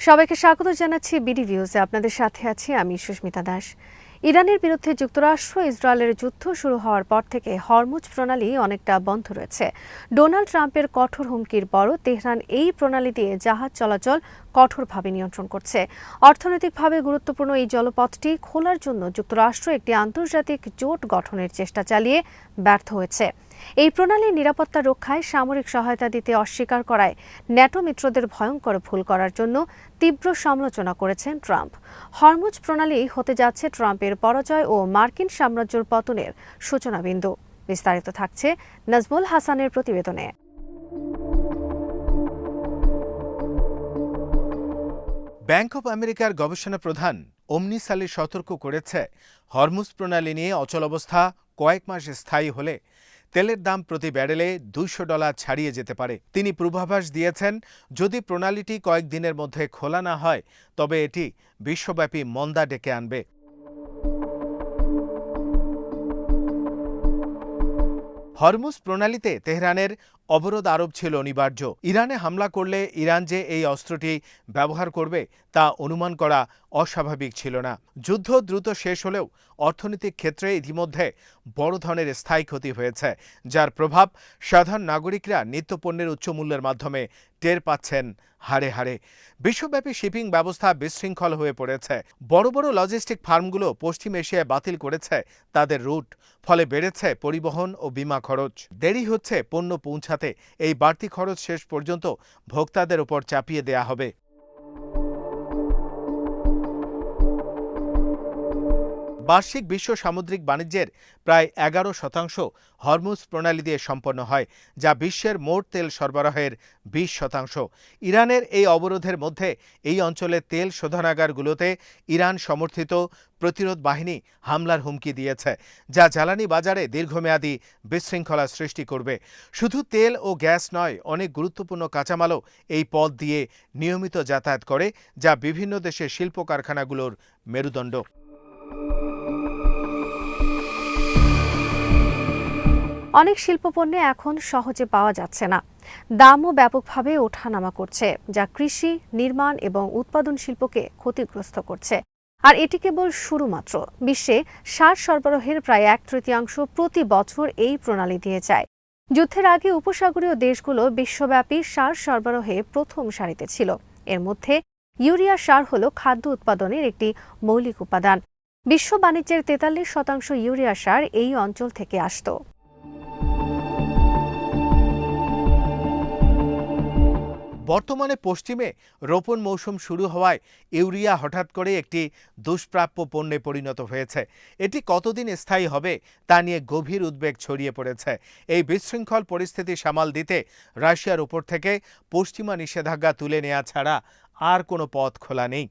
সবাইকে স্বাগত জানাচ্ছি বিডি ভিউজে। আপনাদের সাথে আছি আমি সুস্মিতা দাস। ইরানের বিরুদ্ধে যুক্তরাষ্ট্র ইসরায়েলের যুদ্ধ শুরু হওয়ার পর থেকে হরমুজ প্রণালী অনেকটা বন্ধ রয়েছে। ডোনাল্ড ট্রাম্পের কঠোর হুমকির পরও তেহরান এই প্রণালী দিয়ে জাহাজ চলাচল কঠোরভাবে নিয়ন্ত্রণ করছে। অর্থনৈতিকভাবে গুরুত্বপূর্ণ এই জলপথটি খোলার জন্য যুক্তরাষ্ট্র একটি আন্তর্জাতিক জোট গঠনের চেষ্টা চালিয়ে ব্যর্থ হয়েছে। এই প্রণালীর নিরাপত্তা রক্ষায় সামরিক সহায়তা দিতে অস্বীকার করায় ন্যাটো মিত্রদের ভয়ঙ্কর ভুল করার জন্য তীব্র সমালোচনা করেছেন ট্রাম্প। হরমুজ প্রণালী হতে যাচ্ছে ট্রাম্পের পরাজয় ও মার্কিন সাম্রাজ্যের পতনের সূচনাবিন্দু। বিস্তারিত থাকছে নাজমুল হাসানের প্রতিবেদনে। ব্যাংক অব আমেরিকার গবেষণা প্রধান ওমনি সালি সতর্ক করেছে, হরমুজ প্রণালী নিয়ে অচলাবস্থা কয়েক মাস স্থায়ী হলে তেলের দাম প্রতি ব্যারেলে $200 ছাড়িয়ে যেতে পারে। তিনি পূর্বাভাস দিয়েছেন, যদি প্রণালীটি কয়েকদিনের মধ্যে খোলা না হয় তবে এটি বিশ্বব্যাপী মন্দা ডেকে আনবে। হরমুজ প্রণালীতে তেহরানের অবরোধ আরোপ ছিল অনিবার্য। ইরানে হামলা করলে ইরান যে এই অস্ত্রটি ব্যবহার করবে তা অনুমান করা অস্বাভাবিক ছিল না। যুদ্ধ দ্রুত শেষ হলেও অর্থনৈতিক ক্ষেত্রে ইতিমধ্যে বড় ধরনের স্থায়ী ক্ষতি হয়েছে, যার প্রভাব সাধারণ নাগরিকরা নিত্যপণ্যের উচ্চমূল্যের মাধ্যমে টের পাচ্ছেন হাড়ে হাড়ে। বিশ্বব্যাপী শিপিং ব্যবস্থা বিশৃঙ্খল হয়ে পড়েছে। বড় বড় লজিস্টিক ফার্মগুলো পশ্চিম এশিয়ায় বাতিল করেছে তাদের রুট, ফলে বেড়েছে পরিবহন ও বীমা খরচ। দেরি হচ্ছে পণ্য পৌঁছাতে। এই বাড়তি খরচ শেষ পর্যন্ত ভোক্তাদের উপর চাপিয়ে দেয়া হবে। বার্ষিক বিশ্ব সামুদ্রিক বাণিজ্যের প্রায় 11% হরমুজ প্রণালী দিয়ে সম্পন্ন হয়, যা বিশ্বের মোট তেল সরবরাহের 20%। ইরানের এই অবরোধের মধ্যে এই অঞ্চলের তেল শোধনাগারগুলোতে ইরান সমর্থিত প্রতিরোধ বাহিনী হামলার হুমকি দিয়েছে, যা জ্বালানি বাজারে দীর্ঘমেয়াদী বিশৃঙ্খলা সৃষ্টি করবে। শুধু তেল ও গ্যাস নয়, অনেক গুরুত্বপূর্ণ কাঁচামালও এই পথ দিয়ে নিয়মিত যাতায়াত করে, যা বিভিন্ন দেশের শিল্প কারখানাগুলোর মেরুদণ্ড। অনেক শিল্পপণ্যে এখন সহজে পাওয়া যাচ্ছে না, দামও ব্যাপকভাবে ওঠানামা করছে, যা কৃষি, নির্মাণ এবং উৎপাদন শিল্পকে ক্ষতিগ্রস্ত করছে। আর এটি কেবল শুরু মাত্র। বিশ্বে সার সরবরাহের প্রায় 1/3 প্রতি বছর এই প্রণালী দিয়ে যায়। যুদ্ধের আগে উপসাগরীয় দেশগুলো বিশ্বব্যাপী সার সরবরাহে প্রথম সারিতে ছিল। এর মধ্যে ইউরিয়া সার হল খাদ্য উৎপাদনের একটি মৌলিক উপাদান। বিশ্ব বাণিজ্যের 43% ইউরিয়া সার এই অঞ্চল থেকে আসত। বর্তমানে পশ্চিমে রোপণ মৌসুম শুরু হওয়ায় ইউরিয়া হঠাৎ করে একটি দুষ্প্রাপ্য পণ্যে পরিণত হয়েছে। এটি কতদিন স্থায়ী হবে তা নিয়ে গভীর উদ্বেগ ছড়িয়ে পড়েছে। এই বিশৃঙ্খল পরিস্থিতি সামাল দিতে রাশিয়ার উপর থেকে পশ্চিমা নিষেধাজ্ঞা তুলে নেওয়া ছাড়া আর কোনো পথ খোলা নেই।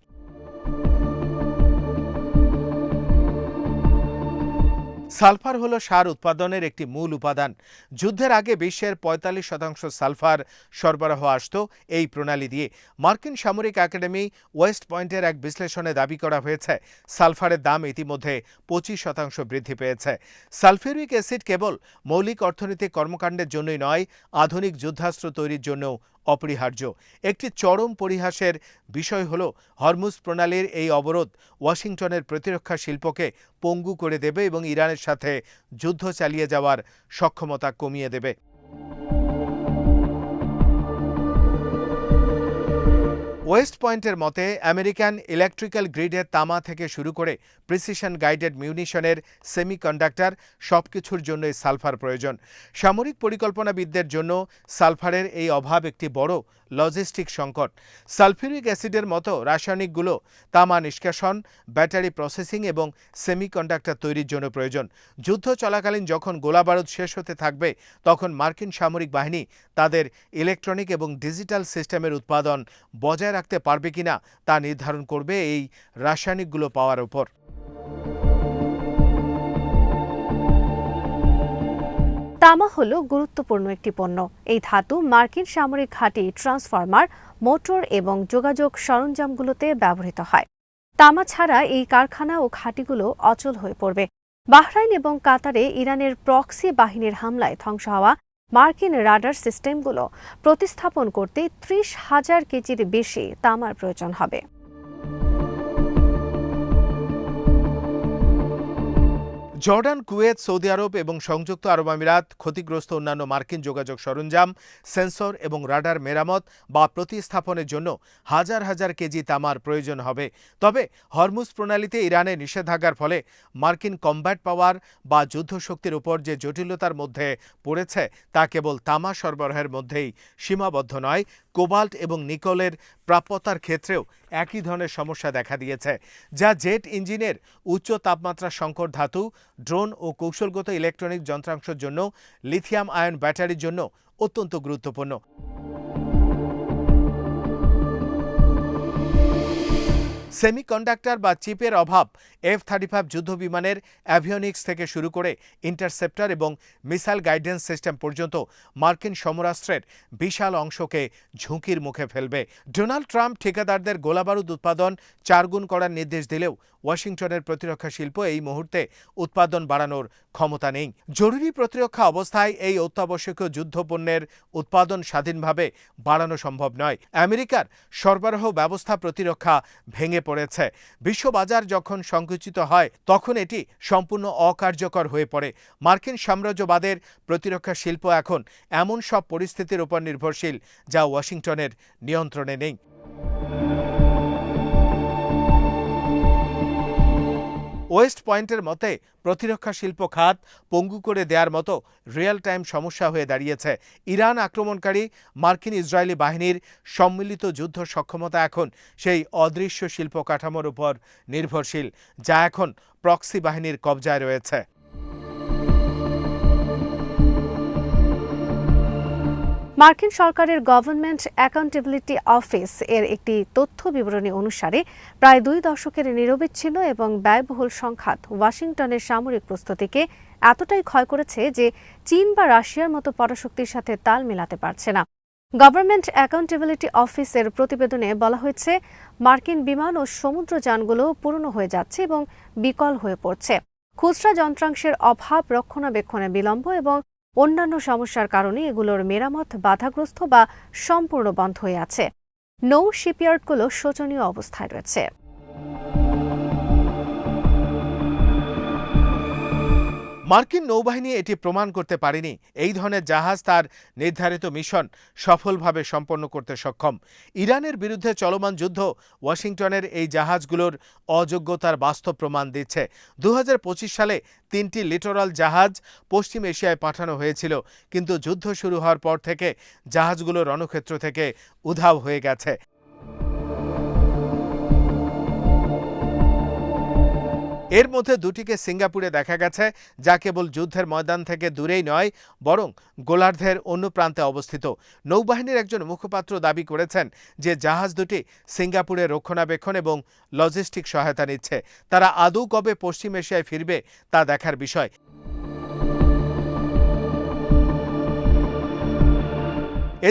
সালফার হল সার উৎপাদনের একটি মূল উপাদান। যুদ্ধের আগে বিশ্বের 45% সালফার সরবরাহ আসত এই প্রণালী দিয়ে। মার্কিন সামরিক একাডেমি ওয়েস্ট পয়েন্টের এক বিশ্লেষণে দাবি করা হয়েছে, সালফারের দাম ইতিমধ্যে 25% বৃদ্ধি পেয়েছে। সালফিউরিক অ্যাসিড কেবল মৌলিক অর্থনৈতিক কর্মকাণ্ডের জন্যই নয়, আধুনিক যুদ্ধাস্ত্র তৈরির জন্যও অপরিহার্য। একটি চরম পরিহাসের বিষয় হল, হরমুজ প্রণালীর এই অবরোধ ওয়াশিংটনের প্রতিরক্ষা শিল্পকে পঙ্গু করে দেবে এবং ইরানের সাথে যুদ্ধ চালিয়ে যাওয়ার সক্ষমতা কমিয়ে দেবে। ওয়েস্ট পয়েন্টের মতে, আমেরিকান ইলেকট্রিক্যাল গ্রিডের তামা থেকে শুরু করে প্রিসিশন গাইডেড মিউনিশনের সেমিকন্ডাক্টর সবকিছুর জন্যই সালফার প্রয়োজন। সামরিক পরিকল্পনাবিদদের জন্য সালফারের এই অভাব একটি বড় লজিস্টিক সংকট। সালফিউরিক অ্যাসিডের মতো রাসায়নিকগুলো তামা নিষ্কাশন, ব্যাটারি প্রসেসিং এবং সেমিকন্ডাক্টর তৈরির জন্য প্রয়োজন। যুদ্ধ চলাকালীন যখন গোলাবারুদ শেষ হতে থাকবে, তখন মার্কিন সামরিক বাহিনী তাদের ইলেকট্রনিক এবং ডিজিটাল সিস্টেমের উৎপাদন বজায় রাখতে পারবে কিনা তা নির্ধারণ করবে এই রাসায়নিকগুলো পাওয়ার উপর। তামা হল গুরুত্বপূর্ণ একটি পণ্য। এই ধাতু মার্কিন সামরিক ঘাঁটি, ট্রান্সফরমার, মোটর এবং যোগাযোগ সরঞ্জামগুলোতে ব্যবহৃত হয়। তামা ছাড়া এই কারখানা ও ঘাঁটিগুলো অচল হয়ে পড়বে। বাহরাইন এবং কাতারে ইরানের প্রক্সি বাহিনীর হামলায় ধ্বংস হওয়া মার্কিন রাডার সিস্টেমগুলো প্রতিস্থাপন করতে 30,000 কেজির বেশি তামার প্রয়োজন হবে। জর্ডান, কুয়েত, সৌদি আরব এবং সংযুক্ত আরব আমিরাত ক্ষতিগ্রস্ত অন্যান্য মার্কিন যোগাযোগ সরঞ্জাম, সেন্সর এবং রাডার মেরামত বা প্রতিস্থাপনের জন্য হাজার হাজার কেজি তামার প্রয়োজন হবে। তবে হরমুজ প্রণালীতে ইরানের নিষেধাজ্ঞার ফলে মার্কিন কমব্যাট পাওয়ার বা যুদ্ধশক্তির উপর যে জটিলতার মধ্যে পড়েছে তা কেবল তামা সরবরাহের মধ্যেই সীমাবদ্ধ নয়, কোবাল্ট এবং নিকলের প্রাপ্যতার ক্ষেত্রেও একই ধরনের সমস্যা দেখা দিয়েছে, যা জেট ইঞ্জিনের উচ্চ তাপমাত্রা সংকর ধাতু, ড্রোন ও কৌশলগত ইলেকট্রনিক যন্ত্রাংশের জন্য লিথিয়াম আয়ন ব্যাটারির জন্য অত্যন্ত গুরুত্বপূর্ণ। সেমিকন্ডাক্টর বা চিপের অভাব F-35 যুদ্ধবিমানের অ্যাভিওনিক্স থেকে শুরু করে ইন্টারসেপ্টর এবং মিসাইল গাইডেন্স সিস্টেম পর্যন্ত মার্কিন সমরাস্ত্রের বিশাল অংশকে ঝুঁকির মুখে ফেলবে। ডোনাল্ড ট্রাম্প ঠিকাদারদের গোলাবারুদ উৎপাদন 4 গুণ করার নির্দেশ দিলেও ওয়াশিংটনের প্রতিরক্ষা শিল্প এই মুহূর্তে উৎপাদন বাড়ানোর ক্ষমতা নেই। জরুরি প্রতিরক্ষা অবস্থায় এই অত্যাবশ্যকীয় যুদ্ধপণ্যের উৎপাদন স্বাধীনভাবে বাড়ানো সম্ভব নয়। আমেরিকার সরবরাহ ব্যবস্থা প্রতিরক্ষা ভেঙে পড়েছে। বিশ্ববাজার যখন সংকুচিত হয় তখন এটি সম্পূর্ণ অকার্যকর হয়ে পড়ে। মার্কিন সাম্রাজ্যবাদের প্রতিরক্ষা শিল্প এখন এমন সব পরিস্থিতির উপর নির্ভরশীল যা ওয়াশিংটনের নিয়ন্ত্রণে নেই। ওয়েস্ট পয়েন্টের মতে প্রতিরক্ষা শিল্প খাত পঙ্গু করে দেওয়ার মতো রিয়েল টাইম সমস্যা হয়ে দাঁড়িয়েছে। ইরান আক্রমণকারী মার্কিন ইসরায়েলি বাহিনীর সম্মিলিত যুদ্ধ সক্ষমতা এখন সেই অদৃশ্য শিল্প কাঠামোর উপর নির্ভরশীল, যা এখন প্রক্সি বাহিনীর কবজায় রয়েছে। মার্কিন সরকারের গভর্নমেন্ট অ্যাকাউন্টেবিলিটি অফিস এর একটি তথ্য বিবরণী অনুসারে প্রায় 2 দশকের নিরবিচ্ছিন্ন এবং ব্যয়বহুল সংঘাত ওয়াশিংটনের সামরিক প্রস্তুতিকে এতটাই ক্ষয় করেছে যে চীন বা রাশিয়ার মতো পরাশক্তির সাথে তাল মেলাতে পারছে না। গভর্নমেন্ট অ্যাকাউন্টেবিলিটি অফিস এর প্রতিবেদনে বলা হয়েছে, মার্কিন বিমান ও সমুদ্রযানগুলো পুরনো হয়ে যাচ্ছে এবং বিকল হয়ে পড়ছে। খুচরা যন্ত্রাংশের অভাব, রক্ষণাবেক্ষণে বিলম্ব এবং অন্যান্য সমস্যার কারণে এগুলোর মেরামত বাধাগ্রস্ত বা সম্পূর্ণ বন্ধ হয়ে আছে। নৌ শিপইয়ার্ডগুলো শোচনীয় অবস্থায় রয়েছে। মার্কিন নৌবাহিনী এটি প্রমাণ করতে পারেনি এই ধরনের জাহাজ তার নির্ধারিত মিশন সফলভাবে সম্পন্ন করতে সক্ষম। ইরানের বিরুদ্ধে চলমান যুদ্ধ ওয়াশিংটনের এই জাহাজগুলোর অযোগ্যতার বাস্তব প্রমাণ দিচ্ছে। 2025 সালে 3টি লিটোরাল জাহাজ পশ্চিম এশিয়ায় পাঠানো হয়েছিল, কিন্তু যুদ্ধ শুরু হওয়ার পর থেকে জাহাজগুলো রণক্ষেত্র থেকে উধাও হয়ে গেছে। এর মধ্যে 2টিকে সিঙ্গাপুরে দেখা গেছে, যা কেবল যুদ্ধের ময়দান থেকে দূরেই নয়, বরং গোলার্ধের অন্য প্রান্তে অবস্থিত। নৌবাহিনীর একজন মুখপাত্র দাবি করেছেন যে জাহাজ দুটি সিঙ্গাপুরে রক্ষণাবেক্ষণ এবং লজিস্টিক সহায়তা নিচ্ছে। তারা আদৌ কবে পশ্চিম এশিয়ায় ফিরবে তা দেখার বিষয়।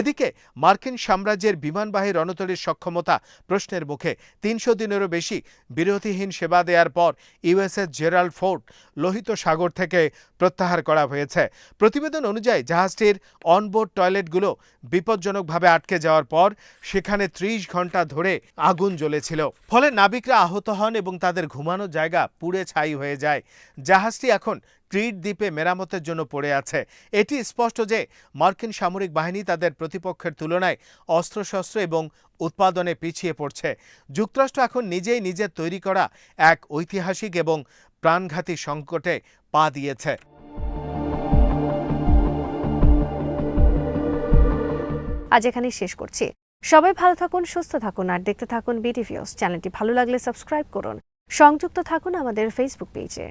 এদিকে মার্কিন সাম্রাজ্যের বিমানবাহী রণতরীর সক্ষমতা প্রশ্নের মুখে। 300 দিনেরও বেশি বিরতিহীন সেবা দেওয়ার পর ইউএসএস জেরাল্ড ফোর্ড লোহিত সাগর থেকে প্রত্যাহার করা হয়েছে। প্রতিবেদন অনুযায়ী জাহাজটির অনবোর্ড টয়লেটগুলো বিপজ্জনকভাবে আটকে যাওয়ার পর সেখানে 30 ঘন্টা ধরে আগুন জ্বলেছিল। ফলে নাবিকরা আহত হন এবং তাদের ঘুমানোর জায়গা পুড়ে ছাই হয়ে যায়। জাহাজটি এখন ক্রিট দ্বীপে মেরামতের জন্য পড়ে আছে। এটি স্পষ্ট যে মার্কিন সামরিক বাহিনী তাদের প্রতিপক্ষের তুলনায় অস্ত্রশস্ত্র এবং উৎপাদনে পিছিয়ে পড়ছে। যুক্তরাষ্ট্র এখন নিজেই নিজের তৈরি করা এক ঐতিহাসিক এবং প্রাণঘাতী সংকটে পা দিয়েছে। আজ এখানেই শেষ করছি। সবাই ভালো থাকুন, সুস্থ থাকুন আর দেখতে থাকুন বিডি ভিউজ। চ্যানেলটি ভালো লাগলে সাবস্ক্রাইব করুন। সংযুক্ত থাকুন আমাদের ফেসবুক পেজে।